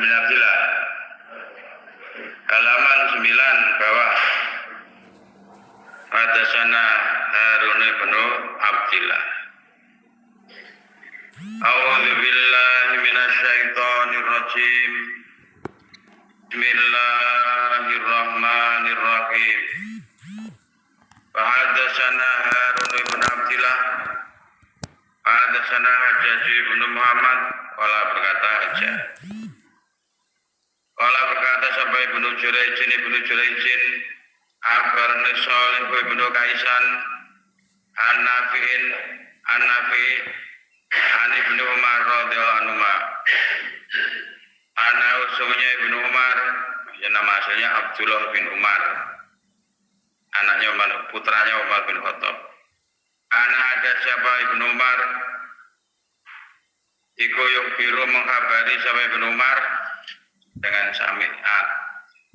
bin Abdillah. Halaman 9 bawah. Hadasana Harun bin Abdillah. A'udzu billahi minasy syaithanir rajim. Bismillahirrahmanirrahim. Hadasana Harun bin Abdillah. Hadasana Hajjaj bin Muhammad. Qala berkata Hajjaj. Qala berkata sampai Ibnu Jurayjin Akhbarani Shalih bin Kaisan An-Nafi'in An Ibnu Umar radhiyallahu anhu. Ana usulnya Ibnu Umar, yang nama aslinya Abdullah bin Umar. Anaknya Umar, putranya Umar bin Khattab. Ana ada siapa Ibnu Umar? Iku biru menghabari siapa Ibnu Umar dengan sami'at,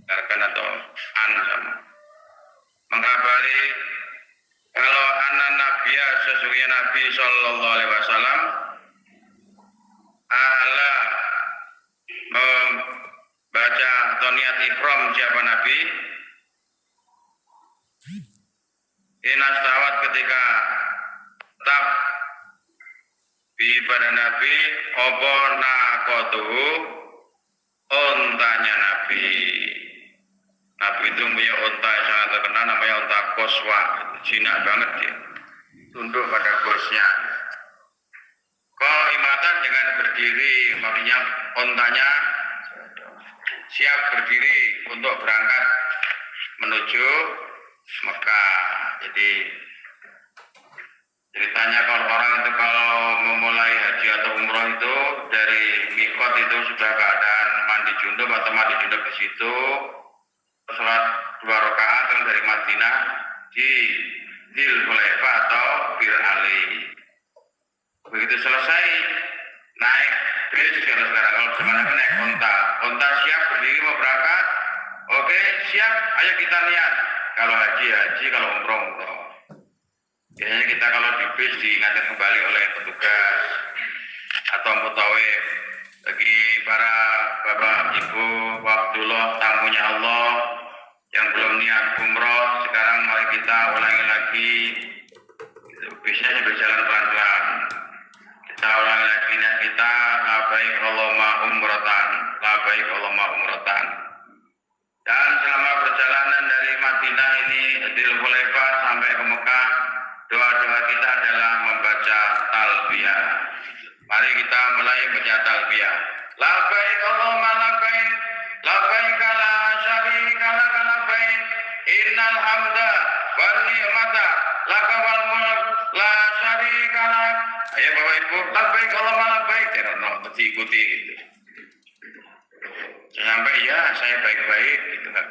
karena atau an sama. Menghabari kalau anak Nabiya sesungguhnya Nabi Sallallahu Alaihi Wasallam ahla membaca atau niat ihram siapa Nabi inastawat ketika tetap di pada Nabi opo nakotuhu ontanya Nabi. Nabi itu punya onta yang sangat terkenal namanya onta Koswa, jinak banget dia, tunduk pada bosnya. Qaimatan dengan berdiri, maksudnya ontanya siap berdiri untuk berangkat menuju Mekah. Jadi ceritanya kalau orang itu kalau memulai haji atau umroh itu dari mikot itu sudah keadaan mandi junub atau mandi junub di situ, sholat 2 rakaat dari Madinah di Dzul Hulaifah atau Bir Ali. Begitu selesai naik bis sekarang kalau sekarang naik onta siap berdiri mau berangkat. Oke, siap, ayo kita niat. Kalau haji, kalau umroh. Biasanya kita kalau di bis diingatkan kembali oleh petugas atau mutawif. Bagi para bapak, ibu, wabdullah, tamunya Allah yang belum niat umroh, sekarang mari kita ulangi lagi. Bisnya berjalan pelan-pelan. Kita ulangi lagi niat kita, labaik Allahumma umrotan. Dan selama perjalanan dari Madinah ini Dzul Hulaifah sampai ke Mekah, doa-doa kita adalah membaca talbiyah. Mari kita mulai membaca talbiyah. Labaik Allahumma labaik, labaik la syarika lak labaik, innal hamda wan ni'mata laka wal mulk la syarika lak. Ayo Bapak Ibu, labaik Allahumma labaik, terus ikuti gitu. Sampai ya saya baik-baik gitu kan.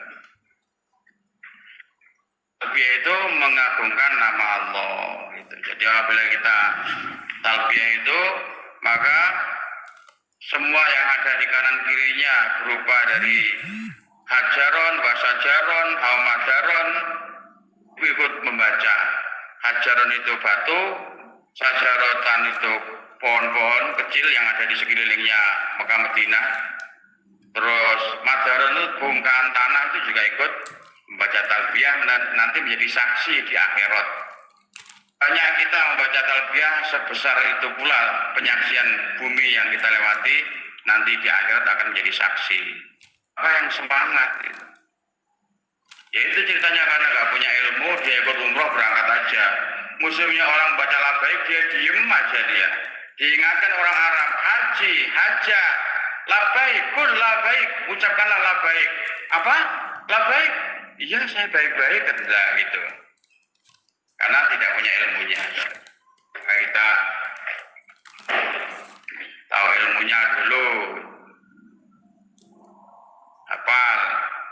Talbiyah itu mengagungkan nama Allah gitu. Jadi apabila kita talbiyah itu, maka semua yang ada di kanan kirinya berupa dari hajaron, wasajaron, aumadaron ikut membaca. Hajaron itu batu, sajarotan itu pohon-pohon kecil yang ada di sekelilingnya Mekah Madinah. Terus madaron itu bongkahan tanah itu juga ikut membaca talbiyah, nanti menjadi saksi di akhirat. Banyak kita membaca talbiyah sebesar itu pula penyaksian bumi yang kita lewati nanti di akhirat akan menjadi saksi. Apa yang semangat itu? Ya itu ceritanya karena nggak punya ilmu dia ikut umroh berangkat aja. Musuhnya orang baca labaik dia diem aja dia. Diingatkan orang Arab haji, haja, labaik, kul labaik, ucapkanlah labaik. Apa? Labaik? Iya saya baik-baik kata gitu. Karena tidak punya ilmunya. Maka kita tahu ilmunya dulu. Hafal.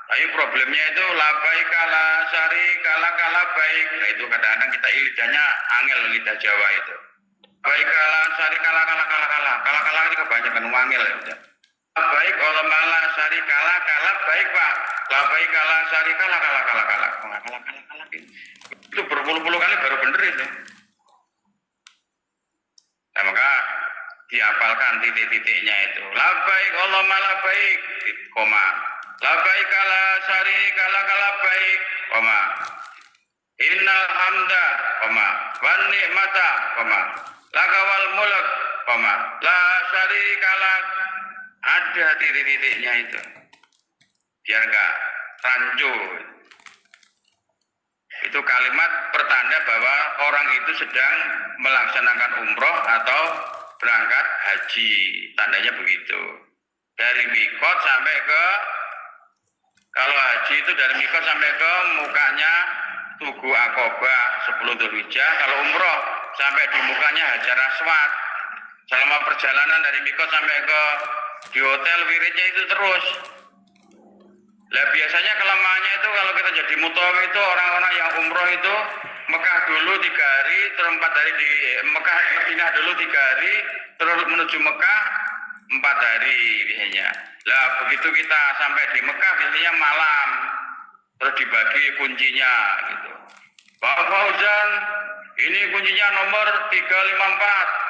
Tapi problemnya itu labaik kala sari kala baik. Nah, itu kadang-kadang kita lidahnya angel lidah Jawa itu. Baik kala sari kala ini kebanyakan wangil ya. Baik kalau malah sari kala baik Pak. Labaik kala sari kala itu berpuluh-puluh kali baru bener itu. Nah, maka dihafalkan titik-titiknya itu. Labbaik Allahumma labbaik, koma. Labbaik la syarika laka labbaik, koma. Innal hamda, koma. Wan ni'mata, koma. Laka wal mulk, koma. La syarika lak. Ada titik-titiknya itu. Biar enggak rancu. Itu kalimat pertanda bahwa orang itu sedang melaksanakan umroh atau berangkat haji. Tandanya begitu. Dari mikot sampai ke, kalau haji itu dari mikot sampai ke mukanya Tugu Aqobah 10 Dzulhijjah. Kalau umroh sampai di mukanya Hajar Aswad. Selama perjalanan dari mikot sampai ke di hotel wiridnya itu terus. Lah biasanya kelemahannya itu kalau kita jadi mutawif itu orang-orang yang umroh itu Mekah dulu 3 hari, terus 4 hari di Mekah, Madinah dulu 3 hari, terus menuju Mekah 4 hari biasanya. Lah begitu kita sampai di Mekah biasanya malam, terus dibagi kuncinya gitu. Pak Fauzan, ini kuncinya nomor 354.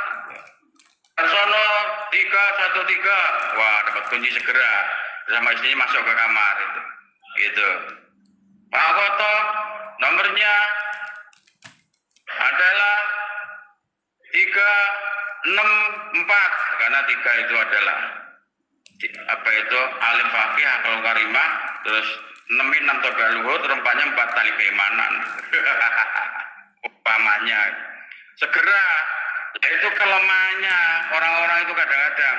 Arsono 313. Wah, dapat kunci segera. Sama istrinya masuk ke kamar itu. Gitu. Pak Koto, nomornya adalah 364 karena 3 itu adalah apa itu alim fakih akal karimah, terus 6 tabaluhu, terus 4 tali keimanan. Upamanya segera. Itu kelemahannya orang-orang itu kadang-kadang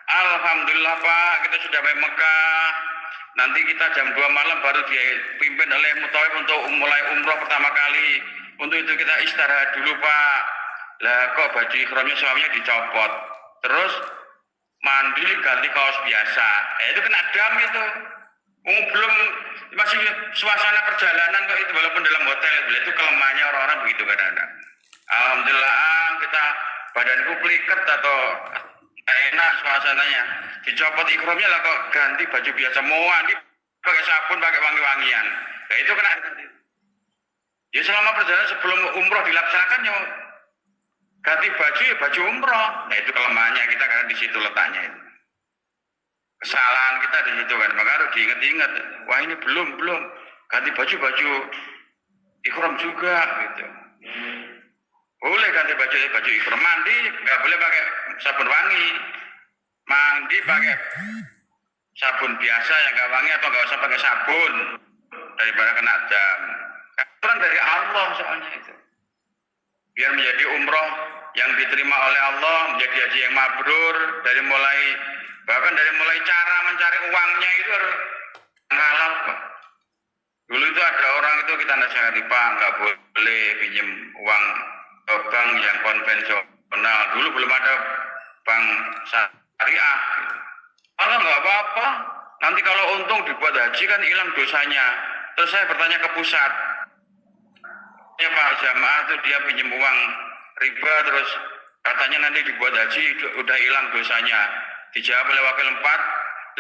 alhamdulillah Pak, kita sudah sampai Mekah. Nanti kita jam 2 malam baru dipimpin oleh mutawif untuk mulai umroh pertama kali. Untuk itu kita istirahat dulu Pak. Lah kok baju ikhramnya suaminya dicopot. Terus mandi ganti kaos biasa. Itu kena dam itu. Belum masih suasana perjalanan kok itu walaupun dalam hotel. Itu kelemahannya orang-orang begitu kadang-kadang. Alhamdulillah kita badanku pliket atau enak suasananya. Dicopot ikhramnya lah kok ganti baju biasa. Mau mandi pakai sabun, pakai wangi-wangian. Nah itu kena ganti. Ya selama perjalanan sebelum umroh dilaksanakan ya ganti baju ya baju umroh. Nah itu kelemahannya kita karena di situ letaknya itu. Kesalahan kita di situ kan. Maka harus diingat-ingat. Wah ini belum ganti baju ikhram juga gitu. Boleh ganti baju ikhram, mandi nggak boleh pakai sabun wangi, mandi pakai sabun biasa yang nggak wangi atau nggak usah pakai sabun daripada kena dam. Aturan dari Allah soalnya itu. Biar menjadi umroh yang diterima oleh Allah, menjadi haji yang mabrur bahkan dari mulai cara mencari uangnya itu harus halal Pak. Dulu itu ada orang itu kita nasihati Pak, nggak boleh pinjam uang bank yang konvensional. Dulu belum ada bank syariah. Kalau nggak apa-apa, nanti kalau untung dibuat haji kan hilang dosanya. Terus saya bertanya ke pusat, ya Pak jamaah itu dia pinjam uang riba terus katanya nanti dibuat haji udah hilang dosanya. Dijawab oleh wakil 4,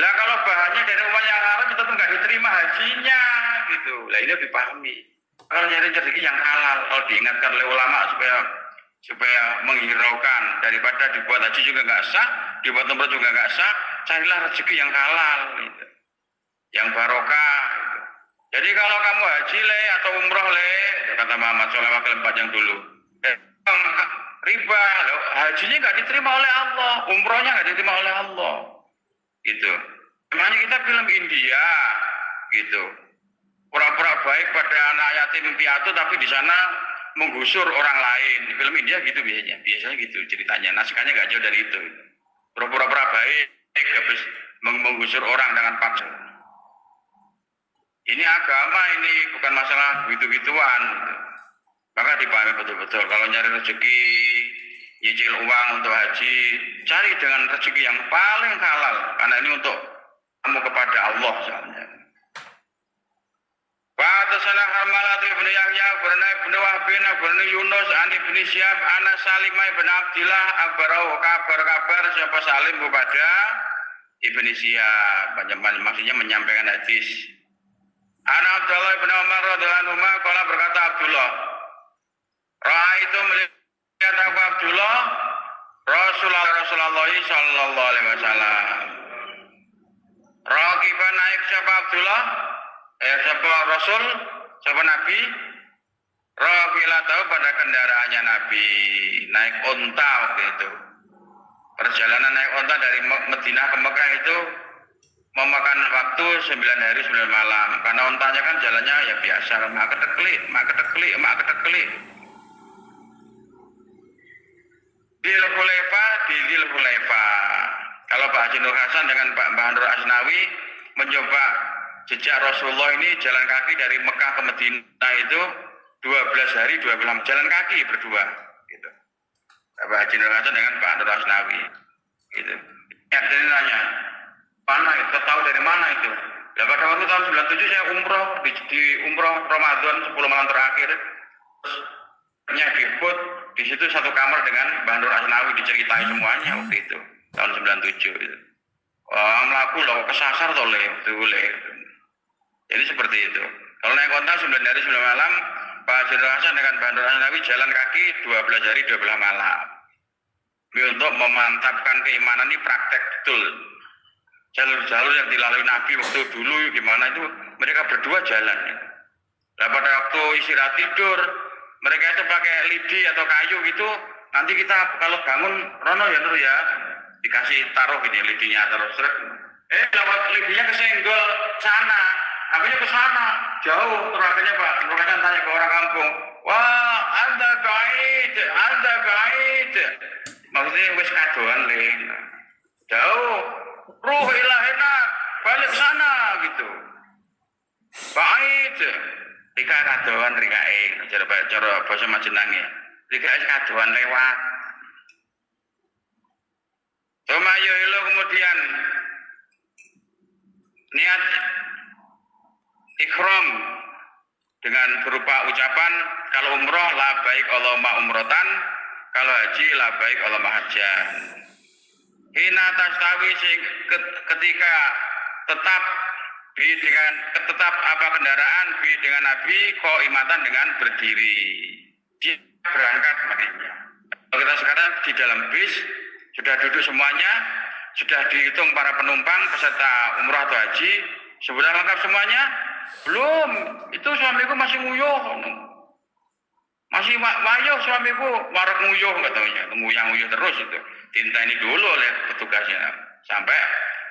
lah kalau bahannya dari uang yang haram itu nggak diterima hajinya gitu. Lah ini dipahami. Kalau nyari rezeki yang halal, kalau diingatkan oleh ulama supaya menghiraukan daripada dibuat haji juga nggak sah, dibuat umroh juga nggak sah, carilah rezeki yang halal, gitu. Yang barokah. Gitu. Jadi kalau kamu haji atau umroh kata Muhammad Shallallahu Alaihi Wasallam yang dulu, riba, hajinya nggak diterima oleh Allah, umrohnya nggak diterima oleh Allah, gitu. Makanya kita film India, gitu. Pura-pura baik pada anak yatim piatu tapi di sana menggusur orang lain. Di film India gitu biasanya gitu ceritanya. Naskahnya nggak jauh dari itu. Pura-pura baik habis menggusur orang dengan paksa. Ini agama, ini bukan masalah gitu-gituan. Maka dipahami betul-betul. Kalau nyari rezeki, nyicil uang untuk haji, cari dengan rezeki yang paling halal. Karena ini untuk kamu kepada Allah soalnya. Wa'atasana Harmalat ibn Yahya, Burna ibn Wahbin, Burna Yunus, Ani ibn Syihab, Anas Salimah ibn Abdillah, Akbarau kabar siapa Salim kepada ibn Syihab. Maksudnya menyampaikan hadis. Ana Abdullah ibn Umar radhiyallahu anhu qala berkata Abdullah, Ra'a itu melihat aku Abdullah Rasulullah sallallahu alaihi wasallam. Rakiban naik siapa Abdullah? Siapa Rasul? Siapa Nabi? Rafilah tahu pada kendaraannya Nabi. Naik unta waktu itu. Perjalanan naik unta dari Madinah ke Mekah itu memakan waktu 9 hari 9 malam. Karena untanya kan jalannya ya biasa. Mak keteklik. Dil Hulaifa. Kalau Pak Haji Nur Hasan dengan Pak Mbah Nur Asnawi mencoba jejak Rasulullah ini jalan kaki dari Mekah ke Madinah itu 12 hari 12 malam jalan kaki berdua gitu. Pak Haji Nur Hasan dengan Pak Nur Asnawi gitu. Jadi nanya, mana itu? Tahu dari mana itu? Ya pada waktu tahun 97 saya umroh di umroh Ramadan 10 malam terakhir. Terus diput di situ satu kamar dengan Mbah Nur Asnawi diceritai semuanya waktu itu tahun 97 itu. Wah, melaku loh kesasar tuh le. Jadi seperti itu. Kalau naik onta 9 hari 9 malam, Pak Haji Nur Hasan dengan Mbah Nur Asnawi jalan kaki 12 hari 12 malam. Ini untuk memantapkan keimanan ini praktek betul. Jalur-jalur yang dilalui Nabi waktu dulu gimana itu mereka berdua jalan. Nah pada waktu istirahat tidur mereka itu pakai lidi atau kayu gitu. Nanti kita kalau bangun Rono ya Nur ya dikasih taruh gini lidinya terus. Lewat lidinya kesenggol sana, akhirnya ke sana jauh. Terus akhirnya Pak Nur Hasan tanya ke orang kampung, wah anda baik. Maksudnya wes kadoan le, jauh. Ruh ilahena balik sana gitu. Baik. Rika kadoan rikae cara bahasa Majenange. Rikae kadoan lewat. Cuma yo kemudian niat ikhram dengan berupa ucapan kalau umroh la baik Allahumma umrotan, kalau haji la baik Allahumma hajjan. Hina tastawi ketika tetap apa kendaraan dengan Nabi imatan dengan berdiri. Dia berangkat makanya. Kalau kita sekarang di dalam bis sudah duduk semuanya, sudah dihitung para penumpang peserta umroh atau haji, sudah lengkap semuanya? Belum. Itu suamiku masih nguyuh. Masih mayuh suamiku, warak nguyuh katanya, nguyuh terus itu. Tinta ini dulu oleh petugasnya sampai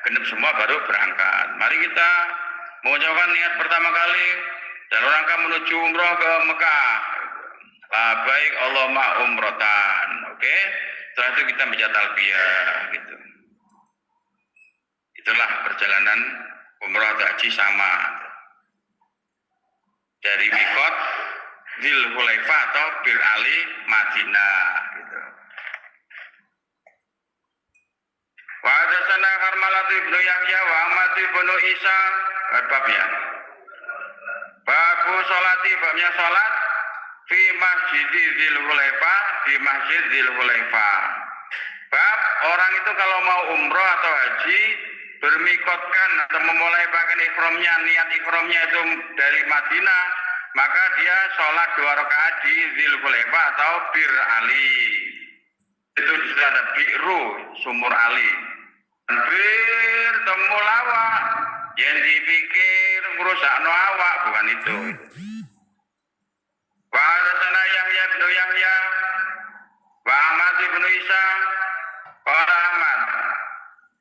genep semua baru berangkat. Mari kita mengucapkan niat pertama kali dalam rangka menuju umroh ke Mekah. Labaik Allahumma umrotan. Oke? Setelah itu kita baca talbiyah gitu. Itulah perjalanan umroh atau haji sama. Dari Mikot Dzul Hulaifah atau Bir Ali Madinah gitu. Wa hadatsana Harmalah ibnu Yahya wa Ahmad ibnu Isa bab ya. Babu sholati babnya salat fi Masjid Dzul Hulaifah di Masjid Dzul Hulaifah. Bab orang itu kalau mau umroh atau haji bermikotkan atau memulai pakai ikhramnya, niat ikhramnya itu dari Madinah, maka dia sholat 2 rakaat di Dzul Hulaifah atau Bir Ali. Itu sudah ada bi'ru sumur Ali. Bir temulawa yang dipikir merusakno awak bukan itu. Wa hadatsana Yahya bin Yahya wa Ahmad bin Isa qala Ahmad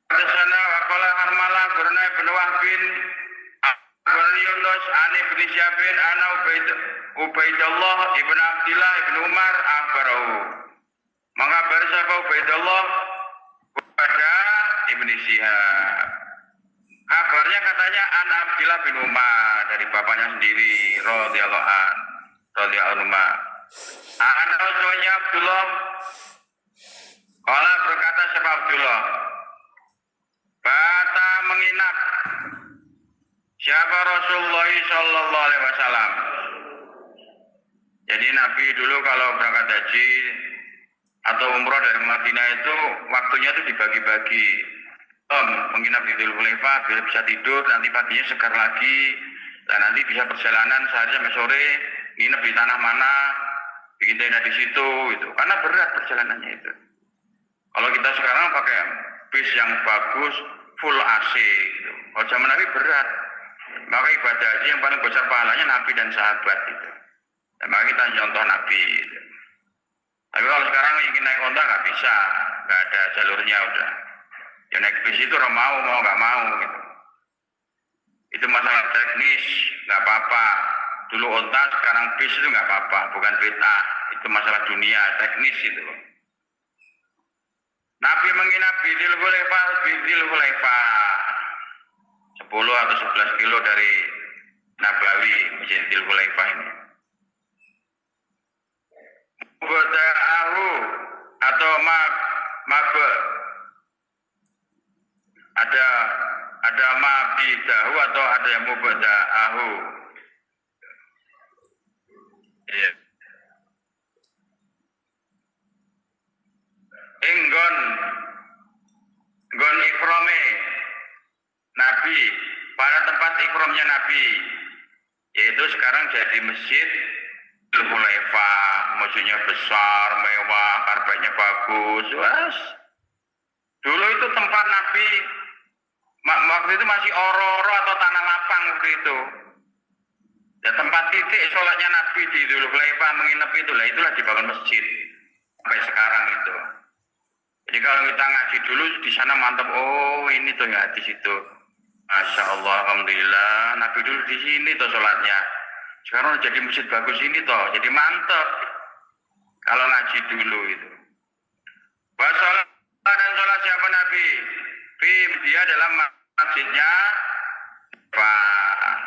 hadatsana wa qala Harmalah bin Wahb bin Yunus an ibn Syabin ana Ubaidullah ibn Abdillah ibn Umar akhbarahu. Mengabar siapa Ubaidullah kepada Ibn Syihab. Kabarnya katanya an Abdillah bin Umar dari bapaknya sendiri radhiyallahu anhu. Ana usulnya Abdullah. Kala berkata siapa Abdullah? Bata menginap siapa Rasulullah sallallahu alaihi wasallam. Jadi Nabi dulu kalau berangkat haji atau umroh dari Madinah itu waktunya itu dibagi-bagi. Menginap di Dzul Hulaifah biar bisa tidur, nanti paginya segar lagi. Dan nanti bisa perjalanan sehari sampai sore, nginep di tanah mana, bikin tenda di situ itu. Karena berat perjalanannya itu. Kalau kita sekarang pakai bis yang bagus, full AC gitu. Kalau zaman Nabi berat. Maka ibadah haji yang paling besar pahalanya Nabi dan sahabat itu. Dan maka kita contoh Nabi gitu. Tapi kalau sekarang ingin naik onta nggak bisa, nggak ada jalurnya udah. Ya naik bis itu orang mau nggak mau gitu. Itu masalah teknis, nggak apa-apa. Dulu onta, sekarang bis itu nggak apa-apa, bukan bid'ah. Itu masalah dunia, teknis itu. Nabi menginap di Dzul Hulaifah 10 atau 11 kilo dari Nabawi, Masjid Dzul Hulaifah ini. Mubta'ahu atau mabe. Ada mabidahu atau ada yang mubta'ahu. Iya. Nggon ikrome Nabi, pada tempat ikromnya Nabi, yaitu sekarang jadi masjid Dzul Hulaifah, maksudnya besar, mewah, karpetnya bagus, was. Dulu itu tempat Nabi, waktu itu masih oro-oro atau tanah lapang waktu itu. Ya tempat titik sholatnya Nabi di Dzul Hulaifah menginap itulah dibangun masjid sampai sekarang itu. Jadi kalau kita ngaji dulu di sana mantap, oh ini tuh ya di situ. Masya Allah, alhamdulillah, Nabi dulu di sini tuh sholatnya. Sekarang jadi masjid bagus ini toh, jadi mantap. Kalau ngaji dulu itu. Sholat dan sholat siapa Nabi? Dia dalam masjidnya.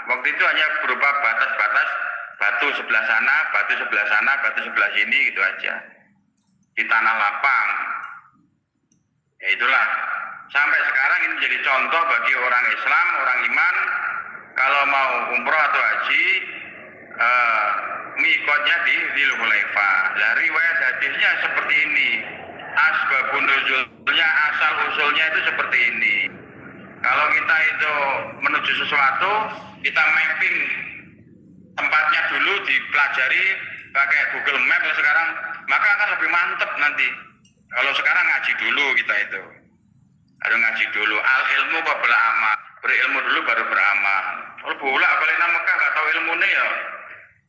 Waktu itu hanya berupa batas-batas batu sebelah sana, batu sebelah sana, batu sebelah sini gitu aja. Di tanah lapang. Ya itulah. Sampai sekarang ini menjadi contoh bagi orang Islam, orang iman. Kalau mau umroh atau haji, mikotnya di Dzul Hulaifah. Lah riwayat hadisnya seperti ini. Asbabun nuzulnya, asal usulnya itu seperti ini. Kalau kita itu menuju sesuatu, kita mapping tempatnya dulu, dipelajari pakai Google Map sekarang, maka akan lebih mantep nanti. Kalau sekarang ngaji dulu kita itu. Harus ngaji dulu. Al ilmu qabla amal. Berilmu dulu baru beramal. Kalau bolak balik nama Mekah nggak tahu ilmunya ya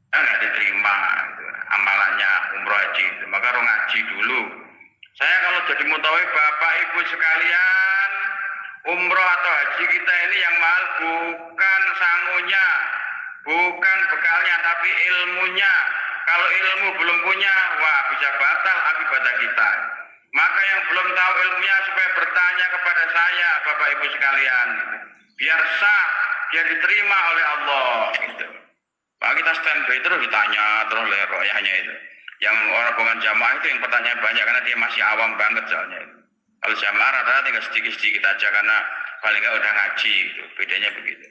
nggak diterima gitu. Amalannya umroh haji itu. Maka harus ngaji dulu. Saya kalau jadi mutawif Bapak Ibu sekalian, umroh atau haji kita ini yang mahal bukan sangunya, bukan bekalnya, tapi ilmunya. Kalau ilmu belum punya, wah bisa batal ibadah kita. Maka yang belum tahu ilmunya supaya bertanya kepada saya, Bapak Ibu sekalian, biar sah, biar diterima oleh Allah. Gitu. Maka kita standby terus ditanya terus hanya itu. Yang orang bukan jamaah itu yang pertanyaan banyak karena dia masih awam banget soalnya. Kalau jamaah rata-rata tinggal sedikit-sedikit aja karena paling nggak udah ngaji, gitu. Bedanya begitu.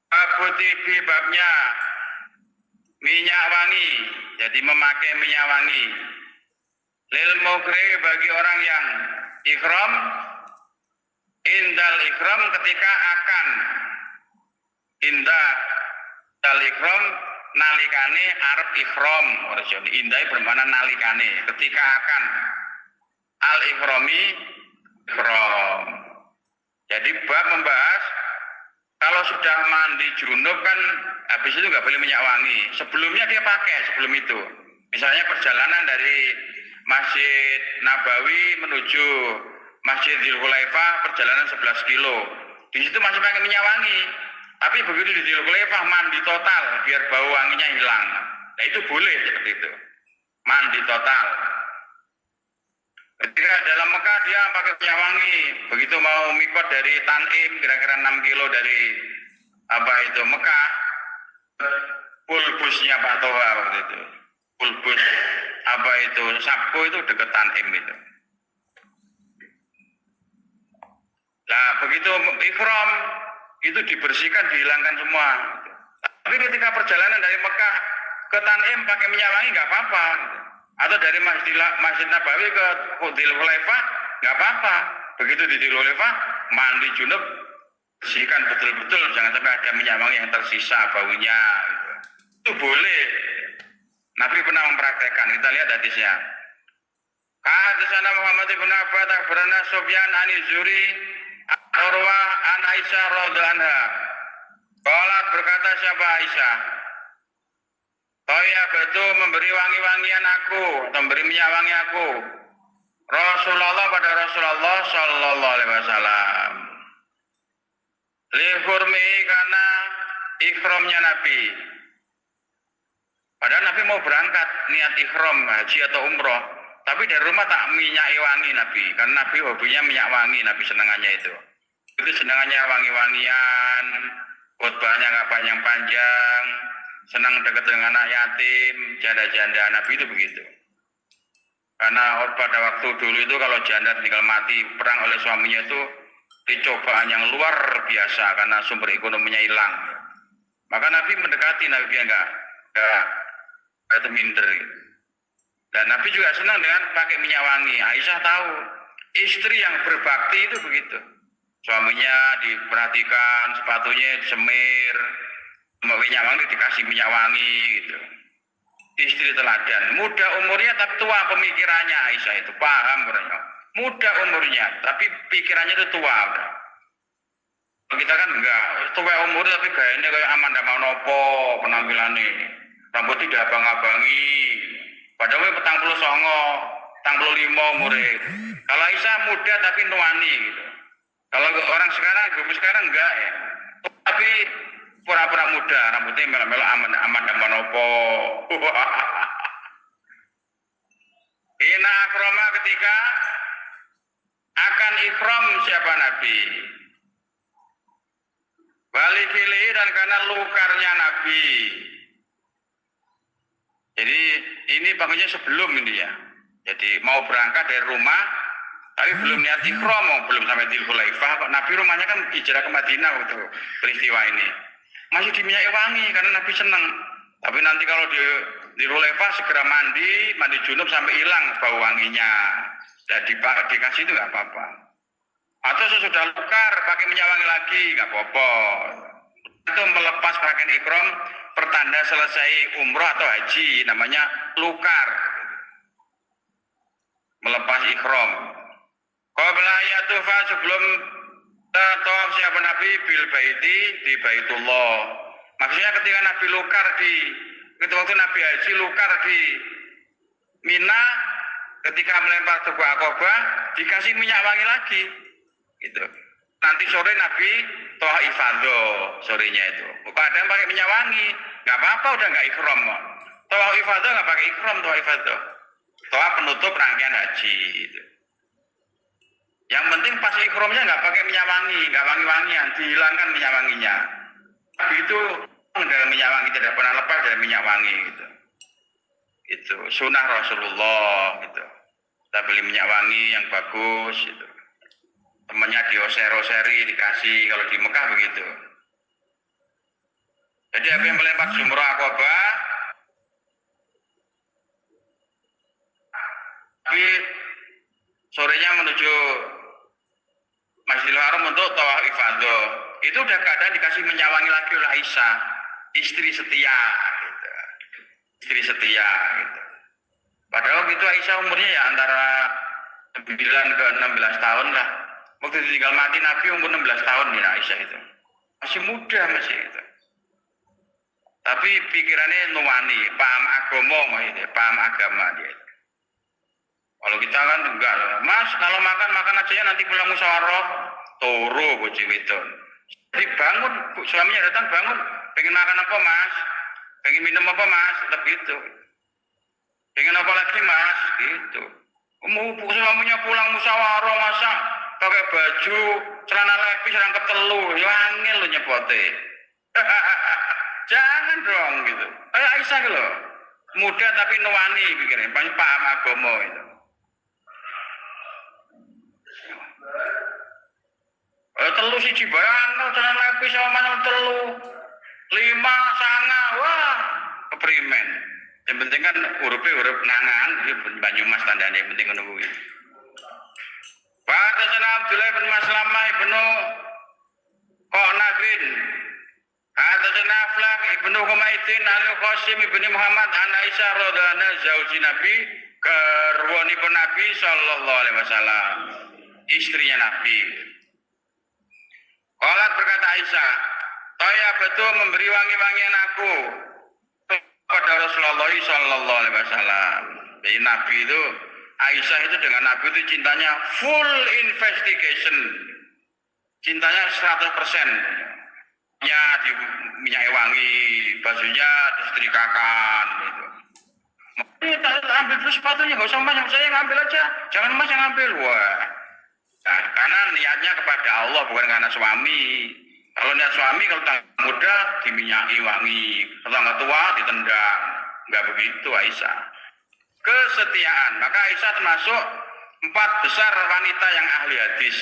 Abu tibi babnya minyak wangi, jadi memakai minyak wangi. Lil mukri bagi orang yang ikhram, indal ikhram ketika akan, indal ikhram nalikane arep ikhram, indai bermakna nalikane ketika akan, al ikhrami ikhram. Jadi bab membahas kalau sudah mandi junub kan habis itu nggak boleh minyak wangi. Sebelumnya dia pakai sebelum itu. Misalnya perjalanan dari Masjid Nabawi menuju Masjid Dzul Hulaifah perjalanan 11 kilo. Di situ masih pakai minyak wangi. Tapi begitu di Dzul Hulaifah mandi total biar bau wanginya hilang. Nah itu boleh seperti itu. Mandi total. Ketika dalam Mekah dia pakai minyak wangi. Begitu mau mikot dari Tanim kira-kira 6 kilo dari Mekah, pulbusnya Pak Toha waktu itu. Pulbus Sabko itu dekat Tanim itu. Nah begitu ikhram itu dibersihkan, dihilangkan semua. Tapi ketika perjalanan dari Mekah ke Tanim pakai minyak wangi nggak apa-apa. Atau dari Masjid Nabawi ke Dzul Hulaifah nggak apa-apa. Begitu di Dzul Hulaifah mandi junub, bersihkan betul-betul, jangan sampai ada minyak wangi yang tersisa baunya. Gitu. Itu boleh. Nabi pernah mempraktekkan. Kita lihat hadisnya. Hadisana Muhammad bin Abbas akhbarana Sufyan an Zuri Urwah an Aisyah radhiyallahu anha. Qalat berkata siapa Aisyah? Toya betul memberi wangi-wangian aku, atau memberi minyak wangi aku. Rasulullah pada Rasulullah sallallahu alaihi wasallam. Li hurmi karena ikhramnya Nabi. Padahal Nabi mau berangkat niat ikhram haji atau umroh, tapi dari rumah tak minyaki wangi Nabi, karena Nabi hobinya minyak wangi, Nabi senangannya itu. Itu senangannya wangi-wangian, khutbahnya nggak panjang-panjang, senang dekat dengan anak yatim, janda-janda. Nabi itu begitu. Karena pada waktu dulu itu kalau janda tinggal mati perang oleh suaminya itu dicobaan yang luar biasa karena sumber ekonominya hilang. Maka Nabi mendekati, Nabi enggak itu minder. Dan Nabi juga senang dengan pakai minyak wangi. Aisyah tahu istri yang berbakti itu begitu. Suaminya diperhatikan, sepatunya disemir, minyak wangi dikasih minyak wangi gitu. Istri teladan, muda umurnya tapi tua pemikirannya. Aisyah itu paham orangnya. Muda umurnya tapi pikirannya itu tua udah. Kita kan enggak, tua umur tapi gayanya kayak Amanda Manopo penampilannya. Rambut tidak abang-abangi. Padahal petang puluh songo, petang puluh lima umurnya. Kalau Aisyah muda tapi nuani gitu. Kalau orang sekarang, ibu sekarang enggak ya. Tapi pura-pura muda, rambutnya melo-melo Amanda Manopo. Ina akroma ketika akan ikhram siapa Nabi. Balik pilih dan karena lukarnya Nabi. Jadi ini bangunnya sebelum ini ya. Jadi mau berangkat dari rumah, tapi belum niat ikhram, belum sampai di Dzulhuleifah. Nabi rumahnya kan hijrah ke Madinah waktu peristiwa ini. Masih diminyaki wangi karena Nabi senang. Tapi nanti kalau di Dzulhuleifah segera mandi junub sampai hilang bau wanginya. Dan dikasih itu nggak apa-apa. Atau sesudah lukar pakai minyak wangi lagi nggak apa-apa. Itu melepas pakaian ikhram pertanda selesai umroh atau haji, namanya lukar. Melepas ikhram. Qabla yatufa sebelum tawaf siapa Nabi bil baiti di Baitullah. Maksudnya ketika Nabi lukar ketika waktu Nabi haji lukar di Mina, ketika melempar Tugu Aqabah dikasih minyak wangi lagi. Gitu. Nanti sore Nabi Tawaf Ifadah sorenya itu. Kadang pakai minyak wangi, nggak apa-apa udah nggak ikhram. Tawaf Ifadah nggak pakai ikhram, Tawaf Ifadah. Tawaf penutup rangkaian haji. Gitu. Yang penting pas ikhramnya nggak pakai minyak wangi, nggak wangi-wangian, dihilangkan minyak wanginya. Tapi itu dari minyak wangi tidak pernah lepas dari minyak wangi gitu. Itu sunnah Rasulullah gitu. Kita beli minyak wangi yang bagus gitu. Temannya dioser-oseri dikasih, kalau di Mekah begitu. Jadi apa yang melempar Jumrah Aqabah, tapi sorenya menuju Masjidil Haram untuk Tawaf Ifadah. Itu udah keadaan dikasih minyak wangi lagi oleh Aisyah, istri setia gitu. Istri setia gitu. Padahal itu Aisyah umurnya ya antara 9 ke 16 tahun lah. Waktu ditinggal mati Nabi umur 16 tahun ya Aisyah itu. Masih muda masih itu. Tapi pikirannya nuwani, paham agama gitu, paham agama dia. Kalau kita kan enggak, Mas kalau makan aja nanti pulang musyawarah, turu bojo wedon. Jadi bangun, suaminya datang bangun, pengen makan apa Mas? Pengen minum apa Mas? Tetap gitu. Pengen apa lagi Mas? Gitu. Suaminya pulang musyawarah masa pakai baju celana lepis rangkep telu, ya angel lo nyepote. Jangan dong gitu. Aisyah gitu loh. Muda tapi nuwani pikirnya, paham agama itu. Telu siji barang, celana lepis sama mana telu. 5 sanga, wah keprimen. Yang penting kan huruf nangan, Banyumas tandanya yang penting menunggu. Pak Abdullah bin Maslamah ibnu Qanabin Hadatsana Aflah ibnu Humaidin al-Qasim ibnu Muhammad an Aisyah radhiyallahu anha zauji Nabi garwanipun Nabi sallallahu alaihi wasallam, istrinya Nabi. Qalat berkata Aisyah, "Saya betul memberi wangi-wangian aku kepada Rasulullah sallallahu alaihi wasallam." Jadi Nabi itu, Aisyah itu dengan Nabi itu cintanya full investigation. Cintanya 100%. Ya di minyak wangi, bajunya disetrikakan gitu. Ambil dulu sepatunya, nggak usah mas, saya ngambil aja. Jangan mas yang ngambil. Wah, nah, karena niatnya kepada Allah bukan karena suami. Kalau niat suami, kalau tangga muda diminyaki wangi, kalau tangga tua ditendang. Nggak begitu Aisyah. Kesetiaan, maka Aisyah termasuk 4 besar wanita yang ahli hadis.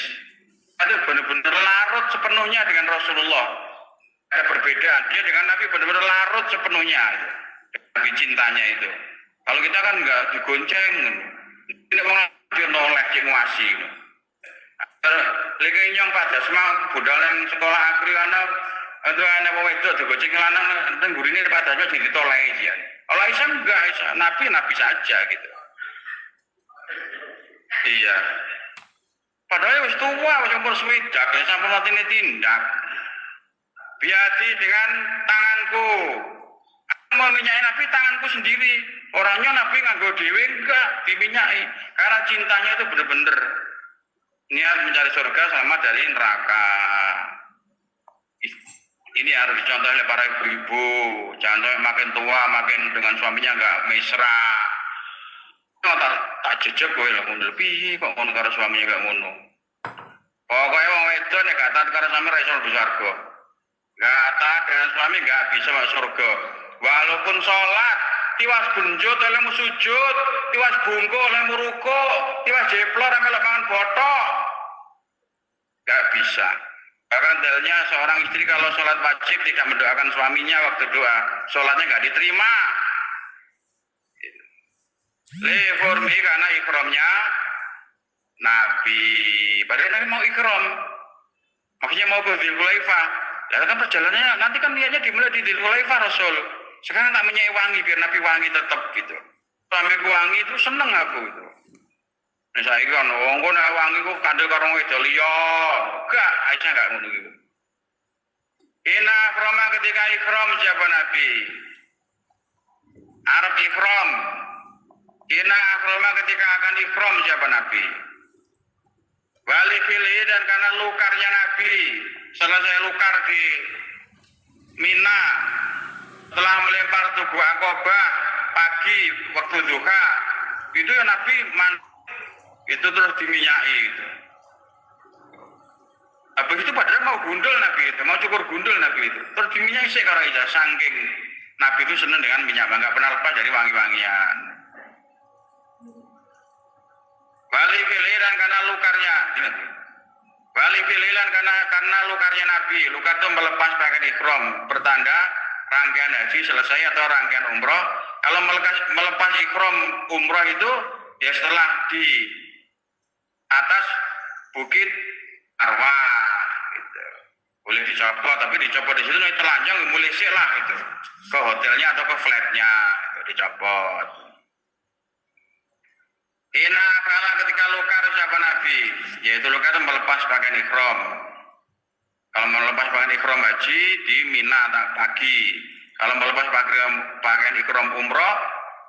Itu benar-benar larut sepenuhnya dengan Rasulullah. Ada perbedaan, dia dengan Nabi benar-benar larut sepenuhnya. Nabi cintanya itu. Kalau kita kan nggak digonceng, ini orang dia noleh cek nguasi. Lagi nyong pada semua budalan sekolah akhir anak itu anak itu digonceng lanang tengguri ini padanya jadi toleh dia. Kalau Aisyah enggak, Aisyah Nabi saja gitu. Iya. Padahal wis tua, wis umur swidak, ya sampun matine tindak. Biati dengan tanganku. Aku mau minyaki Nabi tanganku sendiri. Orangnya Nabi nganggo dhewe enggak diminyaki. Karena cintanya itu benar-benar niat mencari surga selamat dari neraka. Ini harus dicontoh oleh para ibu-ibu. Jangan sampai makin tua, makin dengan suaminya enggak mesra. Tak jejak kowe lho ngono piye kok ngono karo suaminya enggak ngono. Pokoke wong wedok nek gak taat karo suami ra iso mlebu surga. Gak taat dengan suami gak bisa masuk surga. Walaupun sholat tiwas bunjut olehmu sujud, tiwas bungkuk olehmu rukuk, tiwas jeplor melok mangan botok. Gak bisa. Bahkan dalilnya seorang istri kalau sholat wajib tidak mendoakan suaminya waktu doa, sholatnya gak diterima. Leformi karena ikramnya Nabi. Padahal Nabi mau ikram, maksudnya mau ke Dzulhulaifah. Lalu kan perjalanannya nanti kan niatnya dimulai di Dzulhulaifah Rasul. Sekarang tak menyai wangi biar Nabi wangi tetap gitu. Sampai wangi itu seneng aku itu. Nah saya kan, kok nak wangi kok kandel karo wedok liya. Enggak, Aisyah enggak ngono gitu. Ina ikrama ketika ikram siapa Nabi? Arab ikram. Ina ikrama ketika akan ikram siapa Nabi? Wali pilih dan karena lukarnya Nabi. Selesai lukar di Mina, setelah melempar tubuh Aqabah pagi waktu duha, itu ya Nabi itu terus diminyaki itu. Habis itu padahal mau gundul Nabi itu, mau cukur gundul Nabi itu, terus diminyaki sih karena itu saking Nabi itu senang dengan minyak, nggak pernah lepas dari wangi-wangian. Bali filiran karena lukarnya, bali filiran karena lukarnya Nabi, luka itu melepas pakaian ikram, pertanda rangkaian haji selesai atau rangkaian umroh. Kalau melepas ikram umroh itu ya setelah di atas bukit Arwah gitu. Boleh dicopot, tapi dicopot di situ telanjang mulai sih lah itu ke hotelnya atau ke flatnya itu dicopot. Ina kala ketika lukar siapa Nabi, yaitu lukar itu melepas pakaian ikram. Kalau melepas pakaian ikram haji di Mina pagi. Kalau melepas pakaian ikram umroh,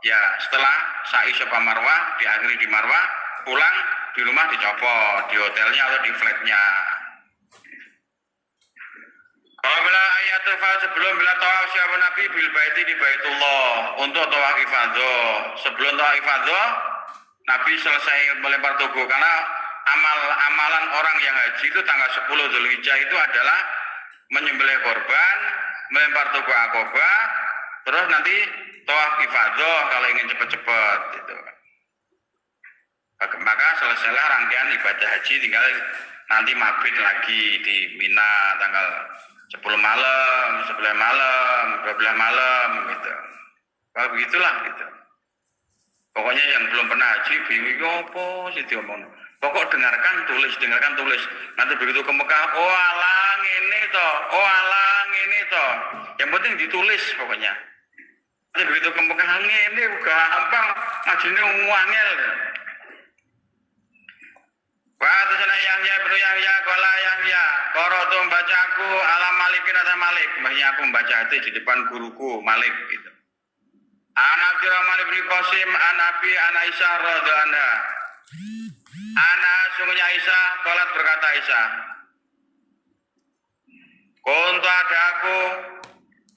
ya setelah sa'i Safa Marwah, diakhiri di Marwah, pulang di rumah dicopot, di hotelnya atau di flatnya. Bila ayat sebelum bila tawaf siapa Nabi bil baiti di Baitullah untuk tawaf ifadah. Sebelum tawaf ifadah, Nabi selesai melempar tubuh karena amalan orang yang haji itu tanggal 10 Dzulhijjah itu adalah menyembelih korban, melempar tubuh Aqabah, terus nanti tawaf ifadah kalau ingin cepat-cepat gitu. Maka selesailah rangkaian ibadah haji, tinggal nanti mabit lagi di Mina tanggal 10 malam, 11 malam, 12 malam gitu. Wah begitulah gitu. Pokoknya yang belum pernah haji bingung apa sih diomong. Pokok dengarkan tulis. Nanti begitu ke Mekah, oh alang ini toh, oh alang ini toh. Yang penting ditulis pokoknya. Nanti begitu ke Mekah ini gampang, majunya wangel. Wah, terusana Yahya bin Yahya, kola Yahya, korotu membaca aku alam Malikin atas Malik. Maksudnya aku membaca hati di depan guruku Malik gitu. Anak Abdurrahman bin Qasim, Anabi, Aisyah radhiyallahu anha. Anak sungguhnya Aisyah, kolat berkata Aisyah. Kuntu ada aku,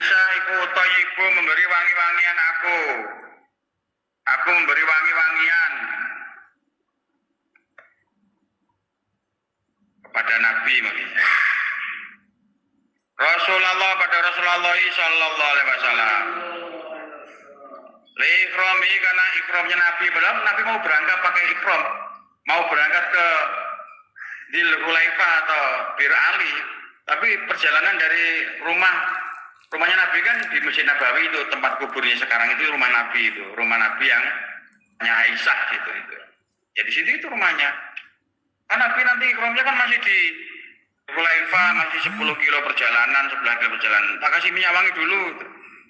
Aisyah iku toyiku memberi wangi-wangian aku. Aku memberi wangi-wangian kepada Nabi maksudnya. Rasulullah pada Rasulullah sallallahu alaihi wasallam. Li ikrami karena ikramnya Nabi, padahal Nabi mau berangkat pakai ikram, mau berangkat ke Dzul Hulaifah atau Bir Ali, tapi perjalanan dari rumahnya Nabi kan di Masjid Nabawi itu tempat kuburnya sekarang itu rumah Nabi itu, rumah Nabi yang Aisyah itu. Jadi situ itu rumahnya. Kan Nabi nanti ikramnya kan masih di Hulaifah, masih 10 kilo perjalanan, 11 kilo perjalanan. Tak kasih minyak wangi dulu.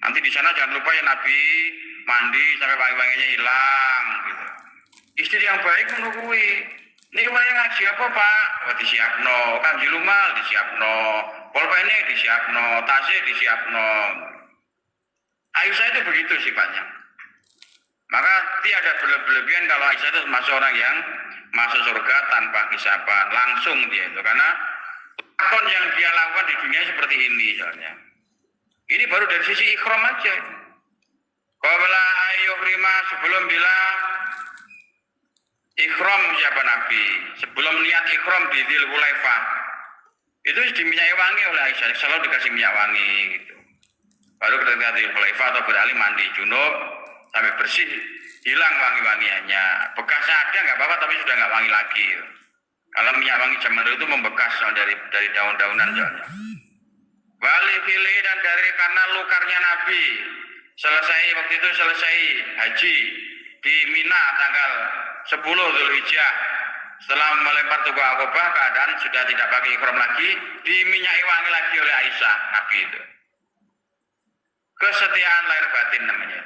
Nanti di sana jangan lupa ya Nabi mandi sampai wangi-wanginya hilang gitu. Istri yang baik menunggui. Ini kemarin ngaji apa Pak? Oh, disiapno, kan jilumal disiapno, pulpene disiapno, tasnya disiapno. Aisyah itu begitu sifatnya. Maka tiada berlebihan kalau Aisyah itu termasuk orang yang masuk surga tanpa hisaban, langsung dia itu. Karena akon yang dia lakukan di dunia seperti ini soalnya. Ini baru dari sisi ikhram aja. Qabla ayyuhrima sebelum bilang ikhram siapa Nabi, sebelum niat ikhram di Dzul Hulaifah itu diminyai wangi oleh Aisyah, selalu dikasih minyak wangi gitu. Baru ketika Dzul Hulaifah atau beralih mandi junub sampai bersih, hilang wangi-wangiannya. Bekasnya ada nggak apa-apa, tapi sudah nggak wangi lagi. Kalau minyak wangi zaman dulu itu membekas dari daun-daunan soalnya. Wali fili dan dari karena lukarnya Nabi waktu itu selesai haji di Mina tanggal 10 Dzulhijjah. Setelah melempar tugu Aqabah, keadaan sudah tidak pakai ihram lagi, diminyai wangi lagi oleh Aisyah Nabi itu. Kesetiaan lahir batin namanya.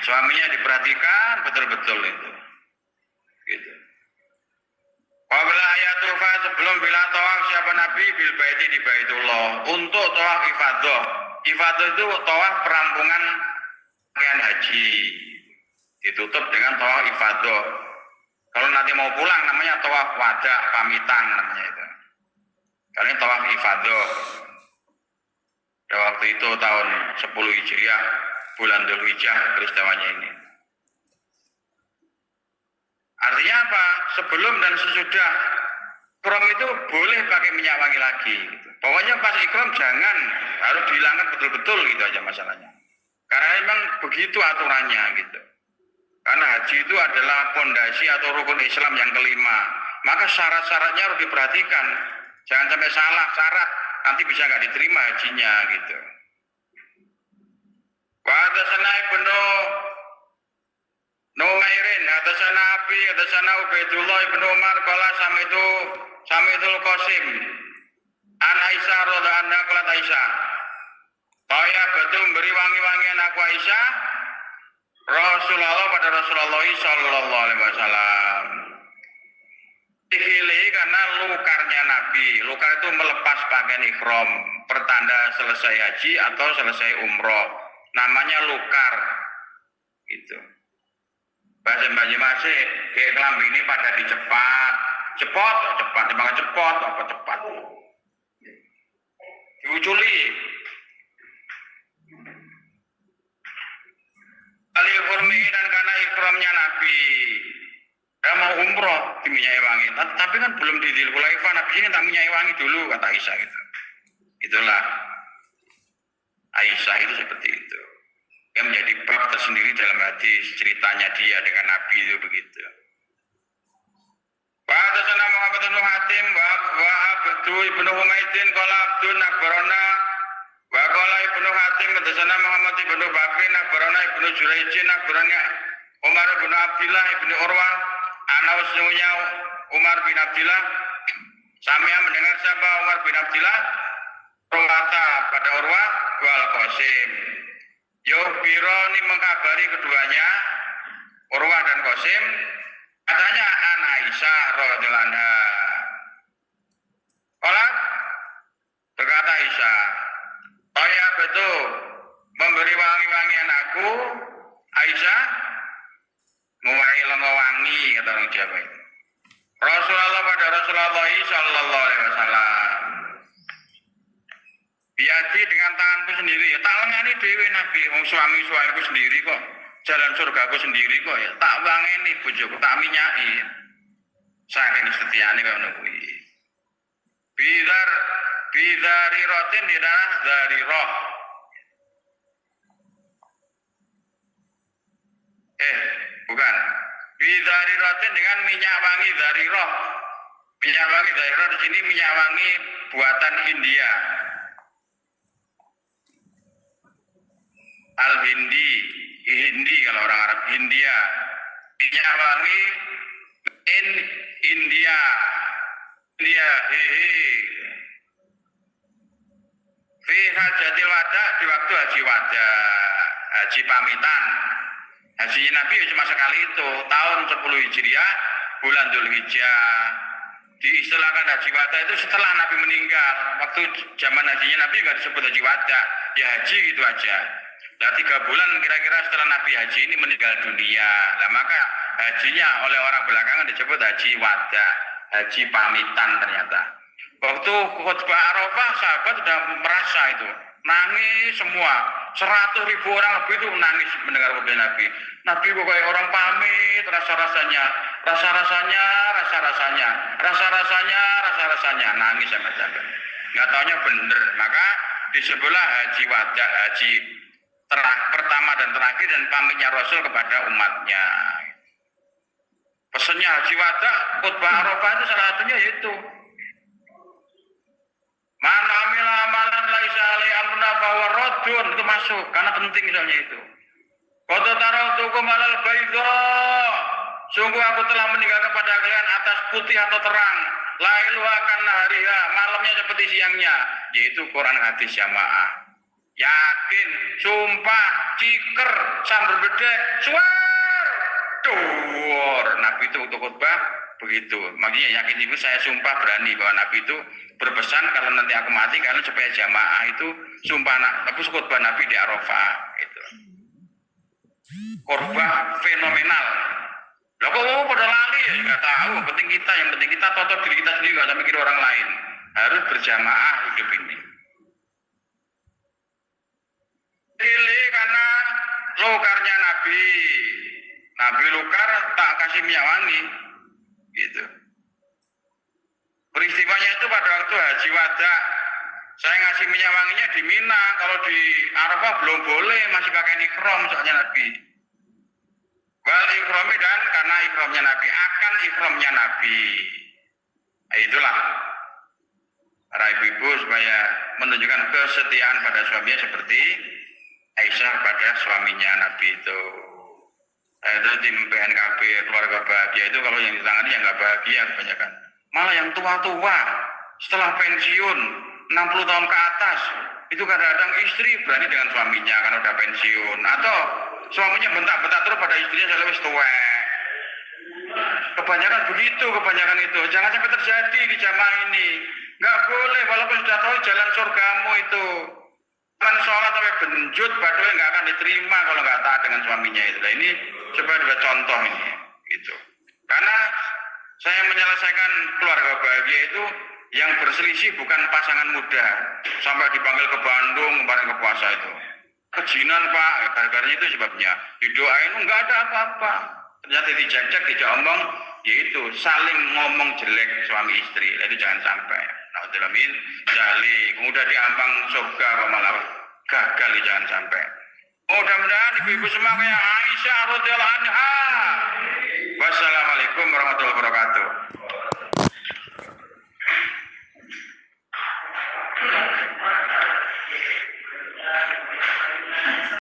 Suaminya diperhatikan betul-betul itu. Gitu. Qabla ayatufa sebelum bila tawaf siapa Nabi bil baiti di Baitullah untuk tawaf ifadah. Ifadah itu tawaf perampungan pakaian haji. Ditutup dengan tawaf ifadah. Kalau nanti mau pulang namanya tawaf wada pamitan namanya itu. Kali ini tawaf ifadah. Pada waktu itu tahun 10 Hijriah bulan Dzulhijjah peristiwanya ini. Artinya apa? Sebelum dan sesudah ikram itu boleh pakai minyak wangi lagi. Gitu. Pokoknya pas ikram jangan, harus dihilangkan betul-betul gitu aja masalahnya. Karena memang begitu aturannya gitu. Karena haji itu adalah pondasi atau rukun Islam yang kelima. Maka syarat-syaratnya harus diperhatikan. Jangan sampai salah syarat, nanti bisa nggak diterima hajinya gitu. Wa hadatsana Ibnu Numairin, hadatsana Abi, hadatsana Ubaidullah Ibnu Umar qala sami'tul Qasim. An Aisyah radhiyallahu anha qalat Aisyah. Saya betul memberi wangi-wangian aku Aisyah Rasulullah pada Rasulullah sallallahu alaihi wasallam. Dihili karena lukarnya Nabi. Lukar itu melepas pakaian ihram, pertanda selesai haji atau selesai umroh. Namanya lukar. Gitu. Bahasa masih kayak kelambi ini pada dicepat. Cepot, apa cepat. Diuculi. Al-Ikhurmi dan karena ikramnya Nabi. Dia mau umroh diminyai wangi. Tapi kan belum di Dzul Hulaifah, Nabi ini tak minyai wangi dulu kata Aisyah gitu. Itulah Aisyah itu seperti itu. Yang menjadi bab tersendiri dalam hadis ceritanya dia dengan Nabi itu begitu. Wa hadatsana Muhammad bin Hatim wa Abdu ibnu Humaidin qala Abdun akhbarana wa qala ibnu Hatim hadatsana Muhammad ibnu Bakrin akhbarana ibnu Jurayjin akhbarana Umar bin Abdullah ibnu Urwah an Ana sesungguhnya Umar bin Abdullah, samia mendengar siapa Umar bin Abdullah berkata pada Urwah wal Qasim. Yukhbirani mengkabari keduanya, Urwah dan Qasim, katanya an Aisyah radhiyallahu anha. Qalat, berkata Aisyah, saya betul memberi wangi-wangian aku, Aisyah, mulai wangi, kata orang Jawa itu. Rasulullah pada Rasulullah sallallahu alaihi wasallam. Biadi dengan tanganku sendiri, ya tak lengani dewe Nabi, suami-suamiku sendiri kok, jalan surgaku sendiri kok ya, tak wangeni bojoku, tak minyaki. Saking setiane kok nungguin. Bidari rotin dirah dari roh. Bukan. Bidari rotin dengan minyak wangi dari roh. Minyak wangi dari roh di sini minyak wangi buatan India. Al-Hindi, Hindi kalau orang Arab, India. Minyak wangi India. India, fi hajatil wada, di waktu haji wada, haji pamitan. Haji Nabi cuma sekali itu, tahun 10 Hijriah, bulan Dzulhijjah. Diistilahkan haji wada itu setelah Nabi meninggal. Waktu zaman hajinya Nabi nggak disebut haji wada, ya haji gitu aja. Nah 3 bulan kira-kira setelah Nabi haji ini meninggal dunia. Nah maka hajinya oleh orang belakangan disebut haji wada, haji pamitan ternyata. Waktu khutbah Arafah sahabat sudah merasa itu, nangis semua, 100.000 orang lebih itu nangis mendengar khutbah Nabi. Nabi kok kayak orang pamit, rasa-rasanya, nangis sampai-sampai. Nggak taunya bener, maka disebutlah haji wada, haji pertama dan terakhir dan pamitnya Rasul kepada umatnya. Pesannya haji wada, khutbah Arafah itu salah satunya yaitu man amila amalan laisa alaihi amruna fahuwa raddun, itu masuk karena penting misalnya itu. Qad taraktukum alal baydha, sungguh aku telah meninggalkan kepada kalian atas putih atau terang, lailuha kanahariha, malamnya seperti siangnya, yaitu Quran hadis jamaah. Yakin, sumpah, ciker, sambil bedek, suar, dur. Nabi itu untuk khutbah begitu. Makanya yakin itu saya sumpah berani bahwa Nabi itu berpesan kalau nanti aku mati karena supaya jamaah itu sumpah tapi khutbah Nabi di Arafah itu. Khutbah fenomenal. Lah kok pada lali ya nggak tahu. Yang penting kita totok diri kita sendiri, nggak usah mikir orang lain. Harus berjamaah hidup ini. Pilih karena lukarnya Nabi lukar tak kasih minyak wangi gitu. Peristiwanya itu pada waktu haji wada, saya ngasih minyak wanginya di Mina, kalau di Arafah belum boleh, masih pakai ikram soalnya Nabi. Wal ikrami, dan karena ikramnya Nabi, akan ikramnya Nabi. Nah, itulah para ibu-ibu supaya menunjukkan kesetiaan pada suaminya seperti Aisyah pada suaminya Nabi itu. Itu tim PNKB keluarga bahagia itu kalau yang ditangani yang nggak bahagia kebanyakan. Malah yang tua-tua setelah pensiun 60 tahun ke atas itu kadang-kadang istri berani dengan suaminya karena udah pensiun, atau suaminya bentak-bentak terus pada istrinya saya lebih tua. Kebanyakan begitu, kebanyakan itu. Jangan sampai terjadi di jamaah ini. Nggak boleh, walaupun sudah tahu jalan surgamu itu. Kan sholat sampai benjut, badonya nggak akan diterima kalau nggak taat dengan suaminya itu. Nah, ini coba dua contoh ini, gitu. Karena saya menyelesaikan keluarga bahagia itu yang berselisih bukan pasangan muda sampai dipanggil ke Bandung kemarin ke puasa itu. Kejinan Pak, gara-gara itu sebabnya. Didoain nggak ada apa-apa. Ternyata dijajak, dijak omong, yaitu saling ngomong jelek suami istri. Itu jangan sampai. Naudzubillamin jali, udah diambang surga malah gagal, jangan sampai. Mudah-mudahan ibu-ibu semua kayak Aisyah radhiyallahu anha. Wassalamualaikum